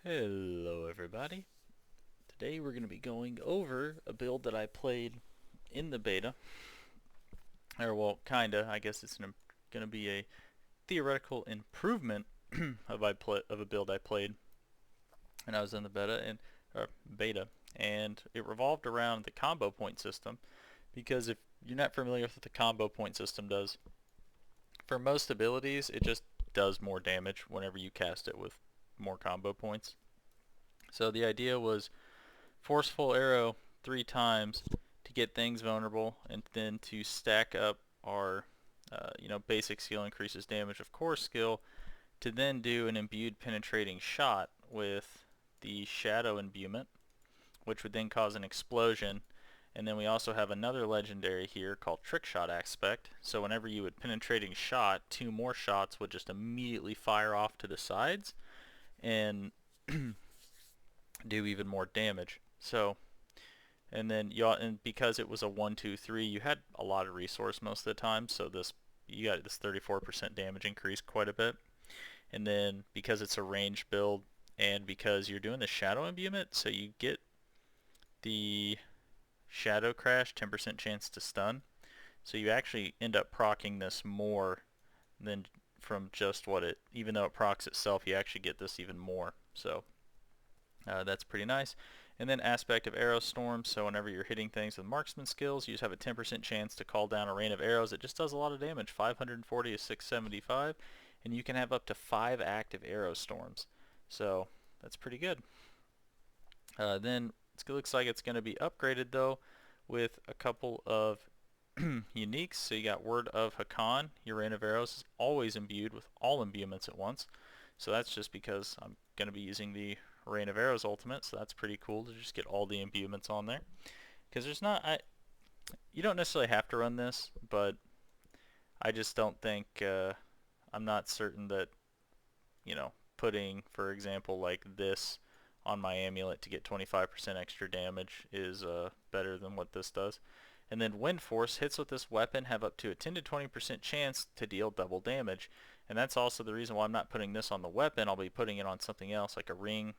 Hello everybody. Today we're going to be going over a build that I played in the beta. Or well, kinda. I guess it's going to be a theoretical improvement of a build I played when I was in the beta, and it revolved around the combo point system. Because if you're not familiar with what the combo point system does, for most abilities it just does more damage whenever you cast it with more combo points. So the idea was forceful arrow 3 times to get things vulnerable, and then to stack up our basic skill increases damage of core skill, to then do an imbued penetrating shot with the shadow imbuement, which would then cause an explosion. And then we also have another legendary here called trick shot aspect. So whenever you would penetrating shot, 2 more shots would just immediately fire off to the sides and do even more damage. So, and then and because it was a 1-2-3, you had a lot of resource most of the time. So you got this 34% damage increase quite a bit. And then because it's a range build, and because you're doing the shadow imbuement, so you get the shadow crash, 10% chance to stun. So you actually end up proccing this more than from just what it, even though it procs itself, you actually get this even more. So that's pretty nice. And then aspect of arrow storm, so whenever you're hitting things with marksman skills, you just have a 10% chance to call down a rain of arrows. It just does a lot of damage, 540 to 675, and you can have up to 5 active arrow storms. So that's pretty good. Then it looks like it's going to be upgraded though with a couple of uniques. So you got Word of Hakan. Your rain of arrows is always imbued with all imbuements at once. So that's just because I'm going to be using the Rain of Arrows ultimate, so that's pretty cool to just get all the imbuements on there. Because you don't necessarily have to run this, but I just don't think, I'm not certain that, putting, for example, like this on my amulet to get 25% extra damage is better than what this does. And then Wind Force, hits with this weapon have up to a 10 to 20% chance to deal double damage. And that's also the reason why I'm not putting this on the weapon. I'll be putting it on something else like a ring,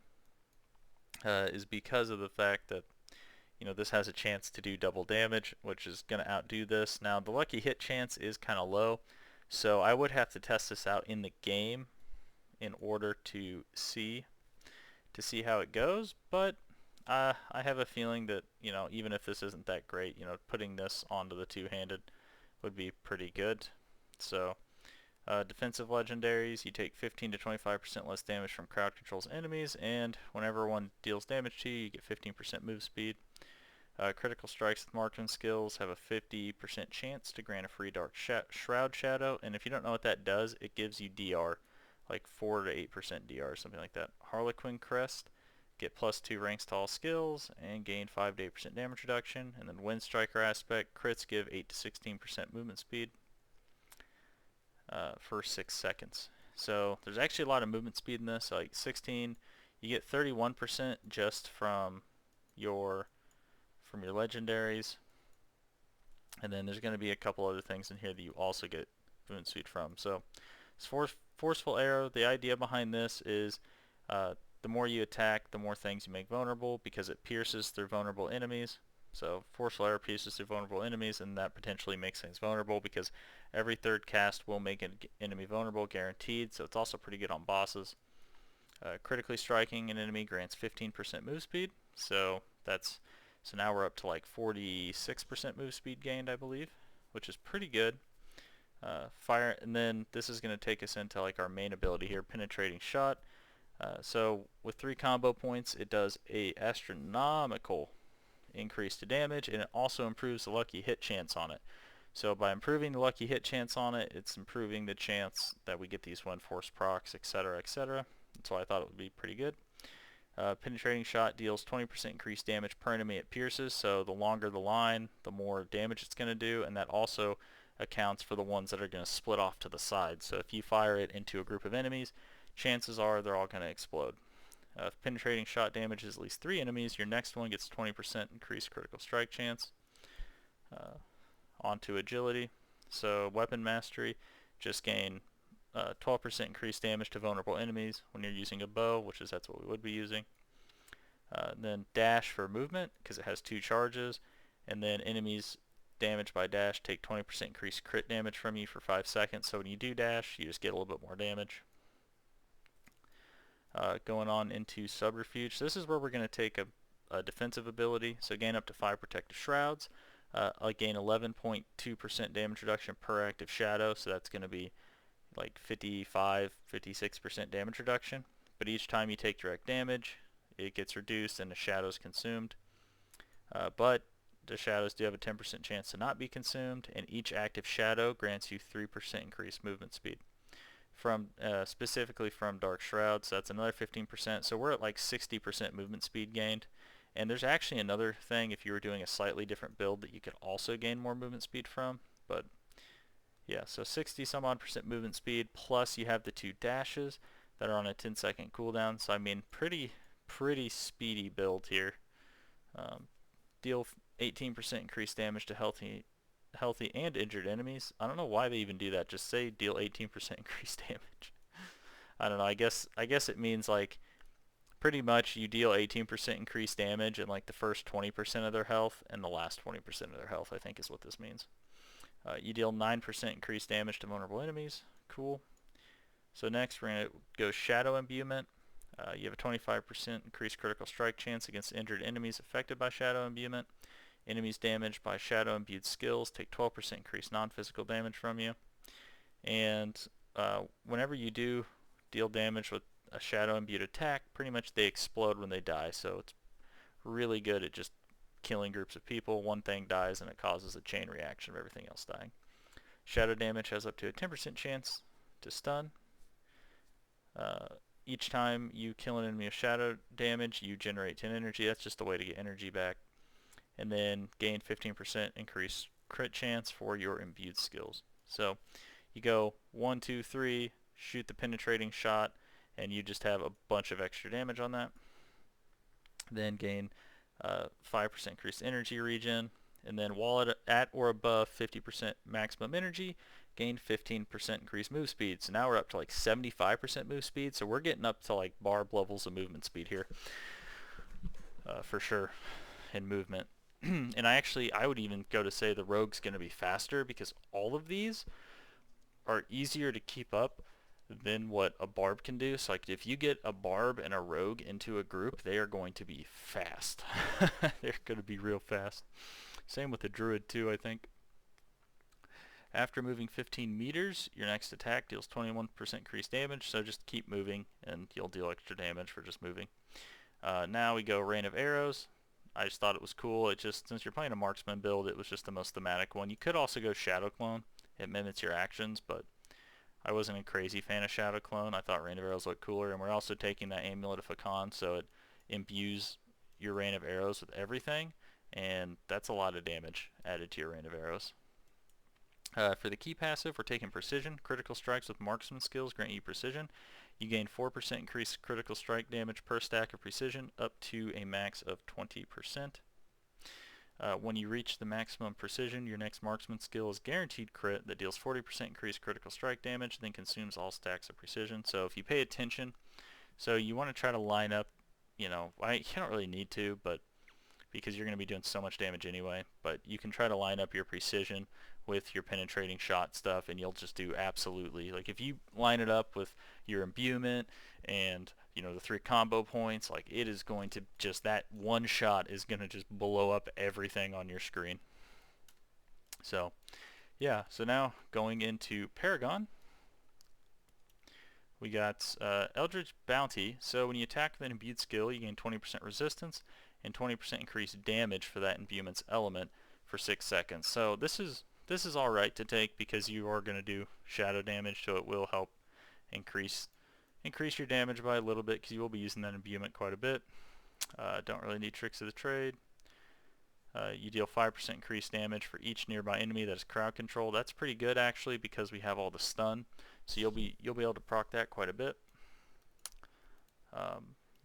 is because of the fact that this has a chance to do double damage, which is going to outdo this. Now the lucky hit chance is kind of low, so I would have to test this out in the game in order to see how it goes. But I have a feeling that even if this isn't that great, putting this onto the two-handed would be pretty good. So defensive legendaries, you take 15 to 25% less damage from crowd controls enemies, and whenever one deals damage to you, you get 15% move speed. Critical strikes with marksman skills have a 50% chance to grant a free dark shroud shadow, and if you don't know what that does, it gives you DR, like 4 to 8% DR, something like that. Harlequin crest, get +2 ranks to all skills, and gain 5 to 8% damage reduction. And then Wind Striker aspect, crits give 8 to 16% movement speed for 6 seconds. So there's actually a lot of movement speed in this, like 16. You get 31% just from your legendaries, and then there's going to be a couple other things in here that you also get movement speed from. So it's forceful arrow. The idea behind this is the more you attack, the more things you make vulnerable, because it pierces through vulnerable enemies. So forceful arrow pierces through vulnerable enemies, and that potentially makes things vulnerable because every third cast will make an enemy vulnerable, guaranteed. So it's also pretty good on bosses. Critically striking an enemy grants 15% move speed. So now we're up to like 46% move speed gained, I believe, which is pretty good. Fire, and then this is going to take us into like our main ability here, penetrating shot. So with 3 combo points, it does a astronomical increase to damage, and it also improves the lucky hit chance on it. So by improving the lucky hit chance on it, it's improving the chance that we get these Wind Force procs, etc., etc. That's why I thought it would be pretty good. Penetrating shot deals 20% increased damage per enemy it pierces, so the longer the line, the more damage it's going to do, and that also accounts for the ones that are going to split off to the side. So if you fire it into a group of enemies, chances are they're all going to explode. If penetrating shot damages at least 3 enemies, your next one gets 20% increased critical strike chance. Onto agility. So weapon mastery, just gain 12% increased damage to vulnerable enemies when you're using a bow, that's what we would be using. Then dash for movement, because it has 2 charges. And then enemies damaged by dash take 20% increased crit damage from you for 5 seconds. So when you do dash, you just get a little bit more damage. Going on into subterfuge. So this is where we're going to take a defensive ability. So gain up to 5 protective shrouds. I'll gain 11.2% damage reduction per active shadow. So that's going to be like 56% damage reduction. But each time you take direct damage, it gets reduced and the shadow is consumed. But the shadows do have a 10% chance to not be consumed, and each active shadow grants you 3% increased movement speed. From specifically from Dark Shrouds, so that's another 15%. So we're at like 60% movement speed gained. And there's actually another thing if you were doing a slightly different build that you could also gain more movement speed from. But yeah, so 60 some odd percent movement speed, plus you have the 2 dashes that are on a 10-second cooldown. So I mean, pretty speedy build here. Deal 18% increased damage to healthy and injured enemies. I don't know why they even do that. Just say deal 18% increased damage. I don't know. I guess it means like pretty much you deal 18% increased damage in like the first 20% of their health and the last 20% of their health, I think is what this means. You deal 9% increased damage to vulnerable enemies. Cool. So next we're going to go Shadow Imbuement. You have a 25% increased critical strike chance against injured enemies affected by Shadow Imbuement. Enemies damaged by Shadow Imbued skills take 12% increased non-physical damage from you. And whenever you do deal damage with a Shadow Imbued attack, pretty much they explode when they die. So it's really good at just killing groups of people. One thing dies and it causes a chain reaction of everything else dying. Shadow damage has up to a 10% chance to stun. Each time you kill an enemy with shadow damage, you generate 10 energy. That's just a way to get energy back. And then gain 15% increased crit chance for your imbued skills. So you go 1, 2, 3, shoot the penetrating shot, and you just have a bunch of extra damage on that. Then gain 5% increased energy regen. And then while at or above 50% maximum energy, gain 15% increased move speed. So now we're up to like 75% move speed. So we're getting up to like barb levels of movement speed here. For sure in movement. And I would even go to say the rogue's going to be faster because all of these are easier to keep up than what a barb can do. So like if you get a barb and a rogue into a group, they are going to be fast. They're going to be real fast. Same with the druid too, I think. After moving 15 meters, your next attack deals 21% increased damage, so just keep moving and you'll deal extra damage for just moving. Now we go Rain of Arrows. I just thought it was cool. Since you're playing a marksman build, it was just the most thematic one. You could also go Shadow Clone. It mimics your actions, but I wasn't a crazy fan of Shadow Clone. I thought Rain of Arrows looked cooler, and we're also taking that Amulet of Hakan, so it imbues your Rain of Arrows with everything, and that's a lot of damage added to your Rain of Arrows. For the key passive, we're taking Precision. Critical strikes with marksman skills grant you Precision. You gain 4% increased critical strike damage per stack of Precision, up to a max of 20%. When you reach the maximum Precision, your next marksman skill is Guaranteed Crit that deals 40% increased critical strike damage, then consumes all stacks of Precision. So if you pay attention, so you want to try to line up, you don't really need to, but because you're going to be doing so much damage anyway, but you can try to line up your Precision with your penetrating shot stuff, and you'll just do absolutely, like if you line it up with your imbuement and the 3 combo points, like it is going to just, that one shot is going to just blow up everything on your screen. So yeah, so now going into Paragon, we got Eldritch Bounty. So when you attack with an imbued skill, you gain 20% resistance and 20% increased damage for that imbuement's element for 6 seconds. So this is alright to take because you are going to do shadow damage, so it will help increase your damage by a little bit because you will be using that imbuement quite a bit. Don't really need Tricks of the Trade. You deal 5% increased damage for each nearby enemy that is crowd controlled. That's pretty good actually because we have all the stun, so you'll be able to proc that quite a bit.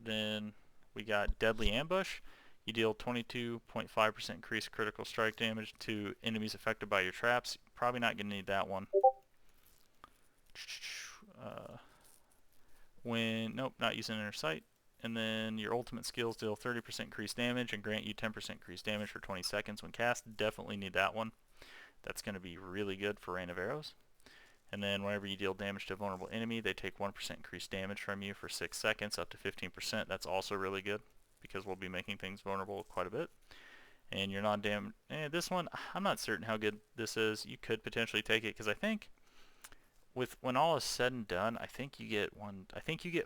Then we got Deadly Ambush. You deal 22.5% increased critical strike damage to enemies affected by your traps. Probably not going to need that one. Nope, not using inner sight. And then your ultimate skills deal 30% increased damage and grant you 10% increased damage for 20 seconds when cast. Definitely need that one. That's going to be really good for Rain of Arrows. And then whenever you deal damage to a vulnerable enemy, they take 1% increased damage from you for 6 seconds, up to 15%. That's also really good because we'll be making things vulnerable quite a bit. And you're not damaged. This one, I'm not certain how good this is. You could potentially take it because I think when all is said and done, I think you get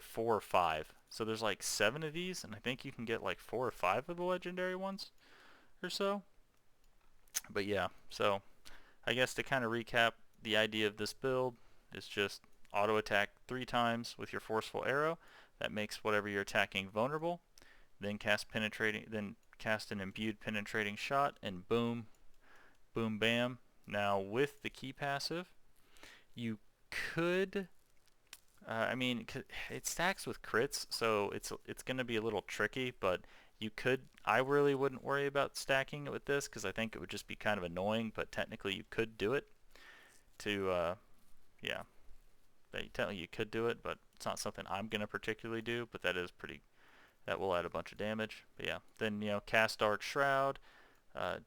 4 or 5. So there's like 7 of these, and I think you can get like 4 or 5 of the legendary ones or so. But yeah, so I guess to kind of recap, the idea of this build is just auto attack 3 times with your forceful arrow. That makes whatever you're attacking vulnerable. Then cast an imbued penetrating shot, and boom, boom, bam. Now with the key passive, you could, I mean, it stacks with crits, so it's going to be a little tricky, but you could, I really wouldn't worry about stacking it with this because I think it would just be kind of annoying, but technically you could do it yeah, technically you could do it, but it's not something I'm going to particularly do, but that will add a bunch of damage. But yeah, then, cast Dark Shroud,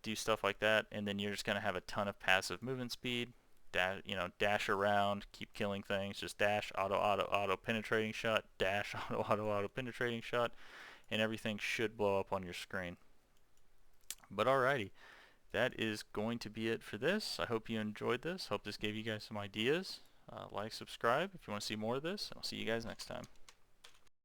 do stuff like that, and then you're just going to have a ton of passive movement speed, dash around, keep killing things, just dash, auto, penetrating shot, dash, auto, penetrating shot, and everything should blow up on your screen. But alrighty, that is going to be it for this. I hope you enjoyed this. Hope this gave you guys some ideas. Like, subscribe if you want to see more of this, and I'll see you guys next time.